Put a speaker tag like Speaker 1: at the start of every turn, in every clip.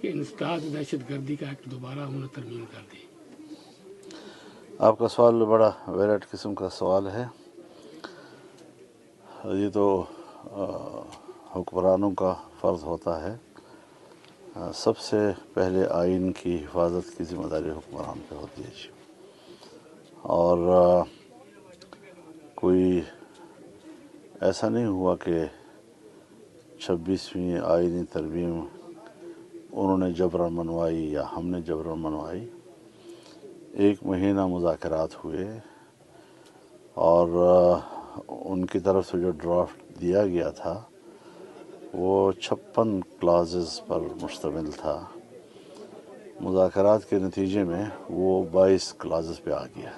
Speaker 1: کہ انسداد دہشت گردی کا ایک دوبارہ انہوں نے ترمیم کر دی؟
Speaker 2: آپ کا سوال بڑا ویلڈ قسم کا سوال ہے۔ یہ تو حکمرانوں کا فرض ہوتا ہے، سب سے پہلے آئین کی حفاظت کی ذمہ داری حکمران پہ ہوتی ہے جی۔ اور کوئی ایسا نہیں ہوا کہ 26ویں آئینی ترمیم انہوں نے جبراً منوائی یا ہم نے جبراً منوائی۔ 1 مہینہ مذاکرات ہوئے اور ان کی طرف سے جو ڈرافٹ دیا گیا تھا وہ 56 کلازز پر مشتمل تھا۔ مذاکرات کے نتیجے میں وہ 22 کلازز پہ آ گیا،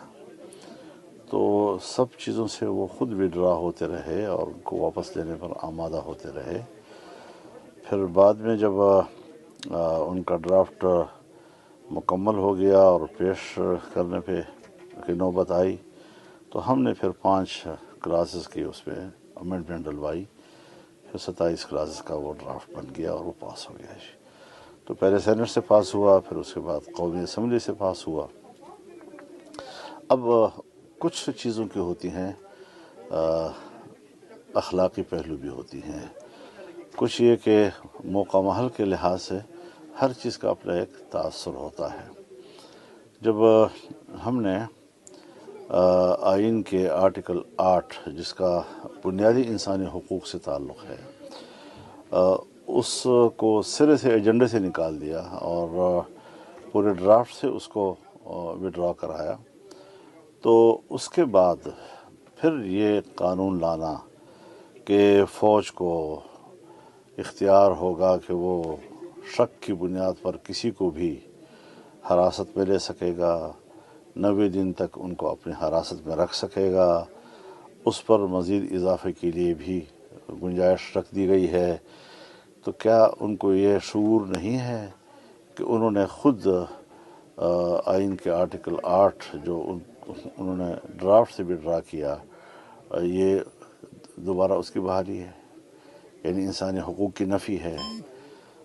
Speaker 2: تو سب چیزوں سے وہ خود وڈرا ہوتے رہے اور ان کو واپس لینے پر آمادہ ہوتے رہے۔ پھر بعد میں جب ان کا ڈرافٹ مکمل ہو گیا اور پیش کرنے پہ کی نوبت آئی تو ہم نے پھر 5 کلاسز کی اس میں امینڈمنٹ ڈلوائی، پھر 27 کلاسز کا وہ ڈرافٹ بن گیا اور وہ پاس ہو گیا جی۔ تو پہلے سینٹ سے پاس ہوا، پھر اس کے بعد قومی اسمبلی سے پاس ہوا۔ اب کچھ چیزوں کی ہوتی ہیں اخلاقی پہلو بھی ہوتی ہیں، کچھ یہ کہ موقع محل کے لحاظ سے ہر چیز کا اپنا ایک تاثر ہوتا ہے۔ جب ہم نے آئین کے آرٹیکل 8 جس کا بنیادی انسانی حقوق سے تعلق ہے اس کو سرے سے ایجنڈے سے نکال دیا اور پورے ڈرافٹ سے اس کو وڈرا کرایا، تو اس کے بعد پھر یہ قانون لانا کہ فوج کو اختیار ہوگا کہ وہ شک کی بنیاد پر کسی کو بھی حراست میں لے سکے گا، 90 دن تک ان کو اپنی حراست میں رکھ سکے گا، اس پر مزید اضافے کے لیے بھی گنجائش رکھ دی گئی ہے۔ تو کیا ان کو یہ شعور نہیں ہے کہ انہوں نے خود آئین کے آرٹیکل 8 جو انہوں نے ڈرافٹ سے بھی ڈرا کیا، یہ دوبارہ اس کی بحالی ہے، یعنی انسانی حقوق کی نفی ہے۔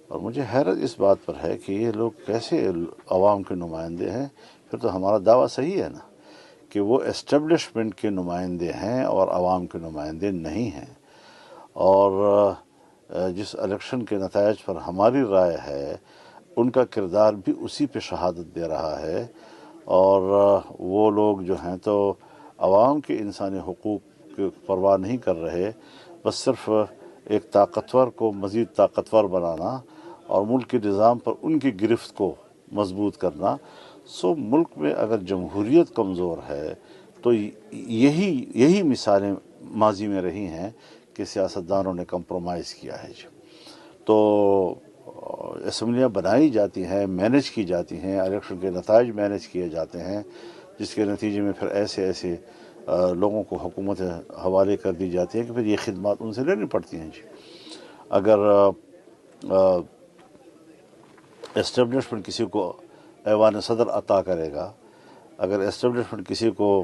Speaker 2: اور مجھے حیرت اس بات پر ہے کہ یہ لوگ کیسے عوام کے نمائندے ہیں؟ پھر تو ہمارا دعویٰ صحیح ہے نا کہ وہ اسٹیبلشمنٹ کے نمائندے ہیں اور عوام کے نمائندے نہیں ہیں۔ اور جس الیکشن کے نتائج پر ہماری رائے ہے ان کا کردار بھی اسی پہ شہادت دے رہا ہے، اور وہ لوگ جو ہیں تو عوام کے انسانی حقوق کی پرواہ نہیں کر رہے، بس صرف ایک طاقتور کو مزید طاقتور بنانا اور ملک کے نظام پر ان کی گرفت کو مضبوط کرنا۔ سو ملک میں اگر جمہوریت کمزور ہے تو یہی مثالیں ماضی میں رہی ہیں کہ سیاستدانوں نے کمپرومائز کیا ہے جی۔ تو اسمبلیاں بنائی جاتی ہیں، مینج کی جاتی ہیں، الیکشن کے نتائج مینج کیے جاتے ہیں، جس کے نتیجے میں پھر ایسے لوگوں کو حکومت حوالے کر دی جاتی ہے کہ پھر یہ خدمات ان سے لینی پڑتی ہیں جی۔ اگر اسٹیبلشمنٹ کسی کو ایوان صدر عطا کرے گا، اگر اسٹیبلشمنٹ کسی کو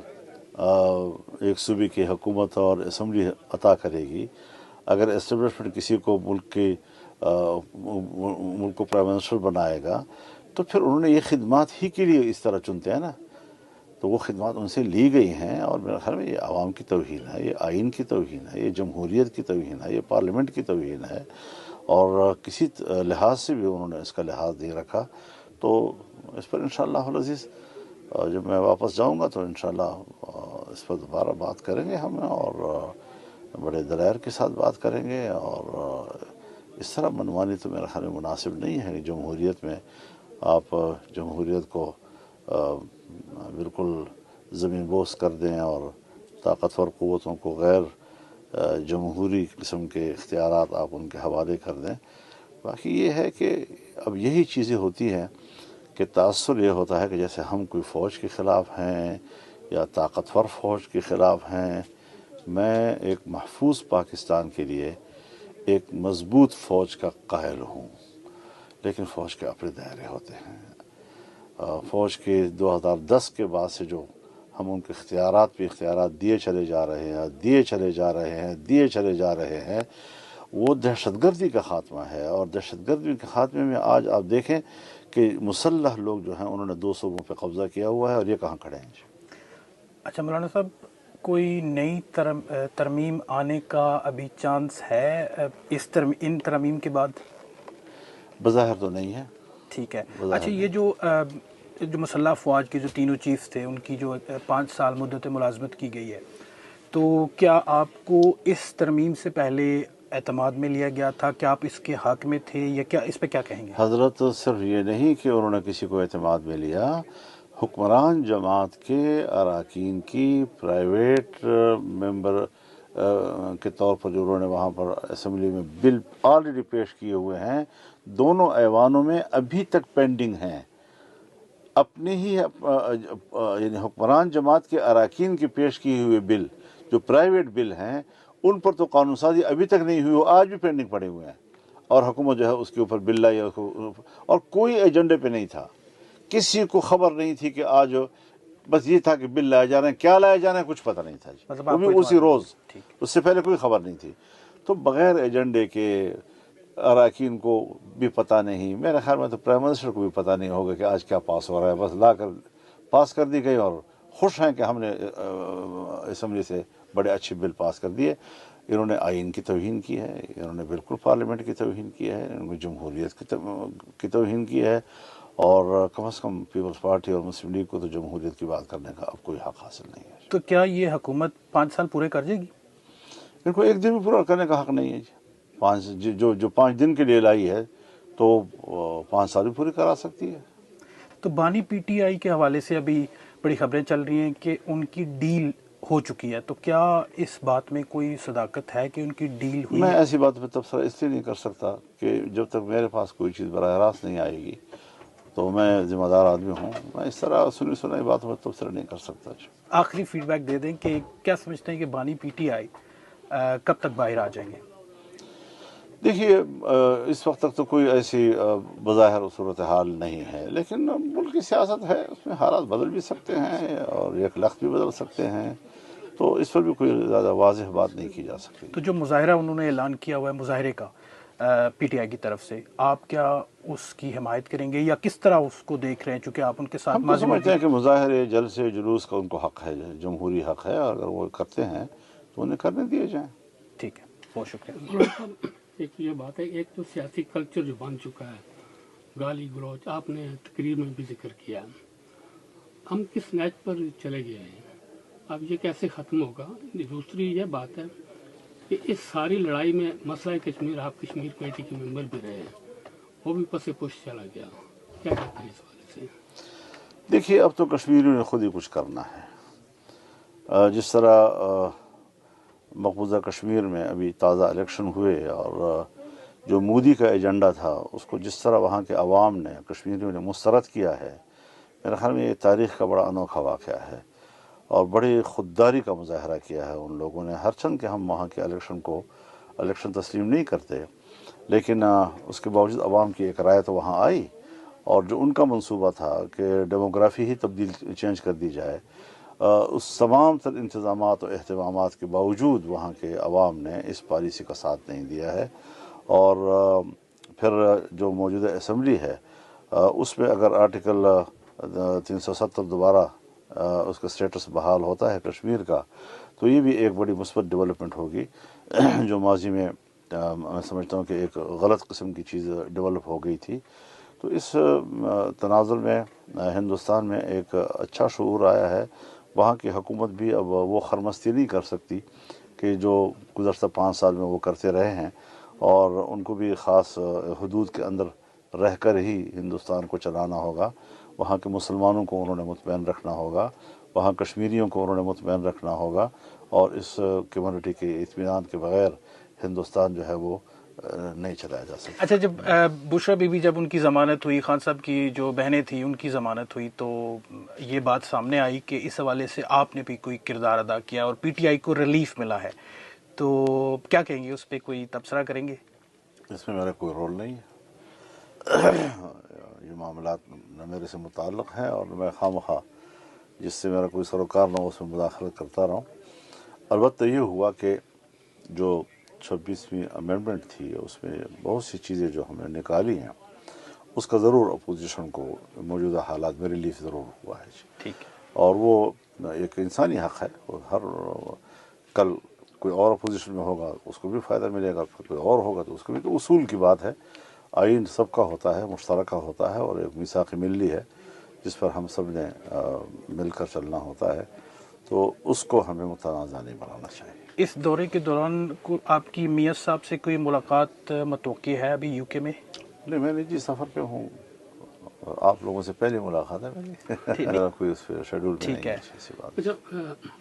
Speaker 2: ایک صوبے کی حکومت اور اسمبلی عطا کرے گی، اگر اسٹیبلشمنٹ کسی کو ملک کو پرائم منسٹر بنائے گا، تو پھر انہوں نے یہ خدمات ہی کے لیے اس طرح چنتے ہیں نا، تو وہ خدمات ان سے لی گئی ہیں۔ اور میرے خیال میں یہ عوام کی توہین ہے، یہ آئین کی توہین ہے، یہ جمہوریت کی توہین ہے، یہ پارلیمنٹ کی توہین ہے، اور کسی لحاظ سے بھی انہوں نے اس کا لحاظ نہیں رکھا۔ تو اس پر انشاءاللہ العزیز جب میں واپس جاؤں گا تو انشاءاللہ اس پر دوبارہ بات کریں گے ہم، اور بڑے دلائل کے ساتھ بات کریں گے۔ اور اس طرح منمانی تو میرے خیال میں مناسب نہیں ہے کہ جمہوریت میں آپ جمہوریت کو بالکل زمین بوس کر دیں اور طاقتور قوتوں کو غیر جمہوری قسم کے اختیارات آپ ان کے حوالے کر دیں۔ باقی یہ ہے کہ اب یہی چیزیں ہوتی ہیں کہ تاثر یہ ہوتا ہے کہ جیسے ہم کوئی فوج کے خلاف ہیں یا طاقتور فوج کے خلاف ہیں۔ میں ایک محفوظ پاکستان کے لیے ایک مضبوط فوج کا قائل ہوں، لیکن فوج کے اپنے دائرے ہوتے ہیں۔ فوج کے 2010 کے بعد سے جو ہم ان کے اختیارات دیے چلے جا رہے ہیں، وہ دہشت گردی کا خاتمہ ہے، اور دہشت گردی کے خاتمے میں آج آپ دیکھیں کہ مسلح لوگ جو ہیں انہوں نے 2 صوبوں پہ قبضہ کیا ہوا ہے، اور یہ کہاں کھڑے ہیں جی۔
Speaker 3: اچھا مولانا صاحب، کوئی نئی ترمیم آنے کا ابھی چانس ہے ان ترمیم کے بعد؟
Speaker 2: بظاہر تو نہیں ہے۔
Speaker 3: ٹھیک ہے۔
Speaker 2: بظاہر
Speaker 3: اچھا، یہ
Speaker 2: نہیں۔
Speaker 3: جو مسلح افواج کے جو تینوں چیف تھے، ان کی جو 5 سال مدت ملازمت کی گئی ہے، تو کیا آپ کو اس ترمیم سے پہلے اعتماد میں لیا گیا تھا؟ کیا آپ اس کے حق میں تھے، یا کیا اس پہ کیا کہیں گے؟
Speaker 2: حضرت صرف یہ نہیں کہ انہوں نے کسی کو اعتماد میں لیا، حکمران جماعت کے اراکین کی پرائیویٹ ممبر کے طور پر جو انہوں نے وہاں پر اسمبلی میں بل آلریڈی پیش کیے ہوئے ہیں، دونوں ایوانوں میں ابھی تک پینڈنگ ہیں۔ اپنے ہی یعنی حکمران جماعت کے اراکین کی پیش کی ہوئے بل، جو پرائیویٹ بل ہیں، ان پر تو قانون سازی ابھی تک نہیں ہوئی، وہ آج بھی پینڈنگ پڑے ہوئے ہیں، اور حکومت جو ہے اس کے اوپر بل لائی، اور کوئی ایجنڈے پہ نہیں تھا، کسی کو خبر نہیں تھی کہ آج، بس یہ تھا کہ بل لائے جا رہے ہیں، کیا لائے جا رہے ہیں کچھ پتہ نہیں تھا جی،
Speaker 3: مطلب
Speaker 2: وہ بھی اسی روز،
Speaker 3: ٹھیک۔
Speaker 2: اس سے پہلے کوئی خبر نہیں تھی۔ تو بغیر ایجنڈے کے اراکین کو بھی پتہ نہیں، میرے خیال میں تو پرائم منسٹر کو بھی پتہ نہیں ہوگا کہ آج کیا پاس ہو رہا ہے، بس لا کر پاس کر دی گئی، اور خوش ہیں کہ ہم نے اسمبلی سے بڑے اچھے بل پاس کر دیے۔ انہوں نے آئین کی توہین کی ہے، انہوں نے بالکل پارلیمنٹ کی توہین کی ہے، انہوں نے جمہوریت کی توہین کی ہے، اور کم از کم پیپلز پارٹی اور مسلم لیگ کو تو جمہوریت کی بات کرنے کا اب کوئی حق حاصل نہیں ہے۔
Speaker 3: تو کیا یہ حکومت 5 سال پورے کر جائے گی؟
Speaker 2: ان کو ایک دن بھی پورا کرنے کا حق نہیں ہے جی۔ جو 5 دن کے لیے لائی ہے تو 5 سال بھی پوری کرا سکتی ہے۔
Speaker 3: تو بانی پی ٹی آئی کے حوالے سے ابھی بڑی خبریں چل رہی ہیں کہ ان کی ڈیل ہو چکی ہے، تو کیا اس بات میں کوئی صداقت ہے کہ ان کی ڈیل ہوئی
Speaker 2: میں
Speaker 3: ہے؟
Speaker 2: ایسی بات پہ تبصرہ اس لیے نہیں کر سکتا کہ جب تک میرے پاس کوئی چیز براہ راست نہیں آئے گی، تو میں ذمہ دار آدمی ہوں، میں اس طرح سنی باتوں پر تبصرہ نہیں کر سکتا جی۔
Speaker 3: آخری فیڈ بیک دے دیں کہ کیا سمجھتے ہیں کہ بانی پی ٹی آئی کب تک باہر آ جائیں گے؟
Speaker 2: دیکھیے، اس وقت تک تو کوئی ایسی بظاہر صورتحال نہیں ہے، لیکن ملک کی سیاست ہے، اس میں حالات بدل بھی سکتے ہیں اور ایک لخت بھی بدل سکتے ہیں، تو اس پر بھی کوئی زیادہ واضح بات نہیں کی جا سکتی۔
Speaker 3: تو جو مظاہرہ انہوں نے اعلان کیا ہوا ہے مظاہرے کا پی ٹی آئی کی طرف سے، آپ کیا اس کی حمایت کریں گے، یا کس طرح اس کو دیکھ رہے ہیں، چونکہ آپ ان کے ساتھ
Speaker 2: ہم تو سمجھتے ہیں کہ مظاہرے، جلسے، جلوس کا ان کو حق ہے، جمہوری حق ہے، اور اگر وہ کرتے ہیں تو انہیں کرنے دیے جائیں۔
Speaker 3: ٹھیک ہے، بہت شکریہ۔
Speaker 1: مولانا صاحب، ایک یہ بات ہے، ایک تو سیاسی کلچر جو بن چکا ہے، گالی گلوچ آپ نے تقریر میں بھی ذکر کیا، ہم کس نیچ پر چلے گئے ہیں، اب یہ کیسے ختم ہوگا؟ دوسری یہ بات ہے کہ اس ساری لڑائی میں مسئلہ کشمیر، آپ کشمیر کمیٹی کے ممبر بھی رہے ہیں، وہ بھی پس پش چلا گیا، کیا کہتے ہیں اس حوالے سے؟
Speaker 2: دیکھیے، اب تو کشمیریوں نے خود ہی کچھ کرنا ہے۔ جس طرح مقبوضہ کشمیر میں ابھی تازہ الیکشن ہوئے، اور جو مودی کا ایجنڈا تھا اس کو جس طرح وہاں کے عوام نے، کشمیریوں نے مسترد کیا ہے، میرے خیال میں یہ تاریخ کا بڑا انوکھا واقعہ ہے، اور بڑی خودداری کا مظاہرہ کیا ہے ان لوگوں نے، ہرچند کہ ہم وہاں کے الیکشن تسلیم نہیں کرتے، لیکن اس کے باوجود عوام کی ایک رائے تو وہاں آئی، اور جو ان کا منصوبہ تھا کہ ڈیموگرافی ہی چینج کر دی جائے، اس تمام تر انتظامات و اہتمامات کے باوجود وہاں کے عوام نے اس پالیسی کا ساتھ نہیں دیا ہے، اور پھر جو موجودہ اسمبلی ہے اس میں اگر آرٹیکل 370 دوبارہ اس کا سٹیٹس بحال ہوتا ہے کشمیر کا، تو یہ بھی ایک بڑی مثبت ڈیولپمنٹ ہوگی، جو ماضی میں میں سمجھتا ہوں کہ ایک غلط قسم کی چیز ڈیولپ ہو گئی تھی۔ تو اس تناظر میں ہندوستان میں ایک اچھا شعور آیا ہے، وہاں کی حکومت بھی اب وہ خرمستی نہیں کر سکتی کہ جو گزشتہ 5 سال میں وہ کرتے رہے ہیں، اور ان کو بھی خاص حدود کے اندر رہ کر ہی ہندوستان کو چلانا ہوگا، وہاں کے مسلمانوں کو انہوں نے مطمئن رکھنا ہوگا، وہاں کشمیریوں کو انہوں نے مطمئن رکھنا ہوگا، اور اس کمیونٹی کے اطمینان کے بغیر ہندوستان جو ہے وہ نہیں چلایا جا سکتا۔
Speaker 3: اچھا، جب بشرا بی بی، جب ان کی ضمانت ہوئی، خان صاحب کی جو بہنیں تھیں ان کی ضمانت ہوئی، تو یہ بات سامنے آئی کہ اس حوالے سے آپ نے بھی کوئی کردار ادا کیا اور پی ٹی آئی کو ریلیف ملا ہے، تو کیا کہیں گے، اس پہ کوئی تبصرہ کریں گے؟
Speaker 2: اس میں میرا کوئی رول نہیں ہے، یہ معاملات نہ میرے سے متعلق ہیں، اور میں خواہ جس سے میرا کوئی سروکار نہ ہو اس میں مداخلت کرتا رہا ہوں۔ البتہ یہ ہوا کہ جو 26ویں امینڈمنٹ تھی، اس میں بہت سی چیزیں جو ہم نے نکالی ہیں، اس کا ضرور اپوزیشن کو موجودہ حالات میں ریلیف ضرور ہوا ہے جی.
Speaker 3: ٹھیک ہے.
Speaker 2: اور وہ ایک انسانی حق ہے، اور ہر کل کوئی اور اپوزیشن میں ہوگا اس کو بھی فائدہ ملے گا، پھر کوئی اور ہوگا تو اس کو بھی. تو اصول کی بات ہے، آئین سب کا ہوتا ہے، مشترکہ ہوتا ہے، اور ایک میثاق ملی ہے جس پر ہم سب نے مل کر چلنا ہوتا ہے، تو اس کو ہمیں متنازع نہیں بنانا چاہیے.
Speaker 3: اس دورے کے دوران آپ کی میاں صاحب سے کوئی ملاقات متوقع ہے ابھی یو کے میں؟
Speaker 2: نہیں، میں نجی سفر پہ ہوں، آپ لوگوں سے پہلے ملاقات ہے میری. کوئی اس پہ شیڈول میں
Speaker 3: ٹھیک
Speaker 2: نہیں
Speaker 3: ہے.
Speaker 2: ایسی بات.
Speaker 1: اچھا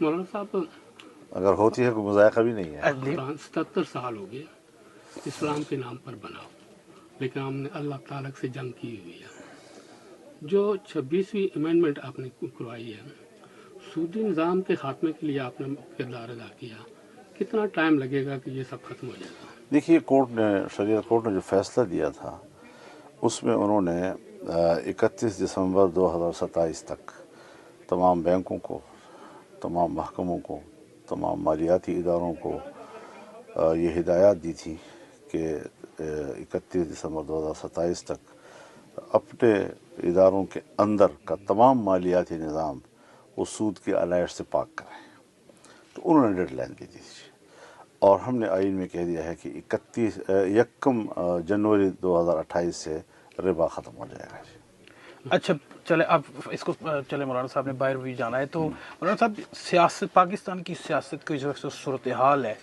Speaker 1: مولانا صاحب،
Speaker 2: اگر ہوتی ہے کوئی مذائقہ بھی نہیں ہے.
Speaker 1: قرآن 77 سال ہو گئے اسلام کے نام پر بنا، لیکن ہم نے اللہ تعالیٰ سے جنگ کی ہوئی ہے. جو 26ویں امینڈمنٹ آپ نے کروائی ہے، سودی نظام کے خاتمے کے لیے آپ نے کردار ادا کیا، کتنا ٹائم لگے گا کہ یہ سب ختم ہو جائے گا؟
Speaker 2: دیکھیے، کورٹ نے، شریعت کورٹ نے جو فیصلہ دیا تھا اس میں انہوں نے 31 دسمبر 2027 تک تمام بینکوں کو، تمام محکموں کو، تمام مالیاتی اداروں کو یہ ہدایات دی تھی کہ 31 دسمبر 2027 تک اپنے اداروں کے اندر کا تمام مالیاتی نظام وہ سود کے علائش سے پاک کریں. تو انہوں نے ڈیڈ لائن دی تھی، اور ہم نے آئین میں کہہ دیا ہے کہ 1 جنوری 2028 سے ربا ختم ہو جائے گا.
Speaker 3: اچھا چلے، اب اس کو چلے، مولانا صاحب نے باہر بھی جانا ہے، تو مولانا صاحب سیاست، پاکستان کی سیاست کی جو صورتحال ہے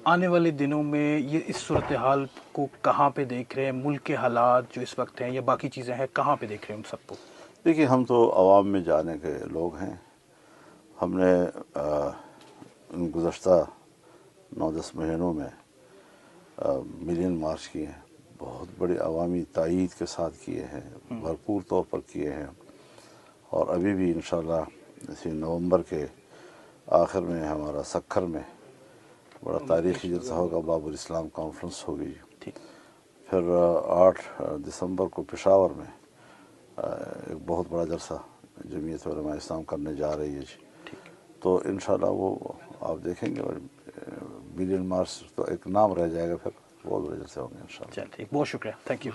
Speaker 3: آنے والے دنوں میں، یہ اس صورتحال کو کہاں پہ دیکھ رہے ہیں؟ ملک کے حالات جو اس وقت ہیں یا باقی چیزیں ہیں، کہاں پہ دیکھ رہے ہیں ان سب کو؟
Speaker 2: دیکھیے، ہم تو عوام میں جانے کے لوگ ہیں. ہم نے ان گزشتہ 9-10 مہینوں میں ملین مارچ کیے ہیں، بہت بڑی عوامی تائید کے ساتھ کیے ہیں، بھرپور طور پر کیے ہیں. اور ابھی بھی انشاءاللہ اسی نومبر کے آخر میں ہمارا سکھر میں بڑا تاریخی جلسہ ہوگا، باب الاسلام کانفرنس ہوگی. پھر 8 دسمبر کو پشاور میں ایک بہت بڑا جلسہ جمعیت علماء اسلام کرنے جا رہی ہے جی. تو انشاءاللہ وہ آپ دیکھیں گے، ملین مارچ تو ایک نام رہ جائے گا، پھر بہت بڑے جلسے ہوں گے انشاءاللہ.
Speaker 3: چل ٹھیک، بہت شکریہ، تھینک یو.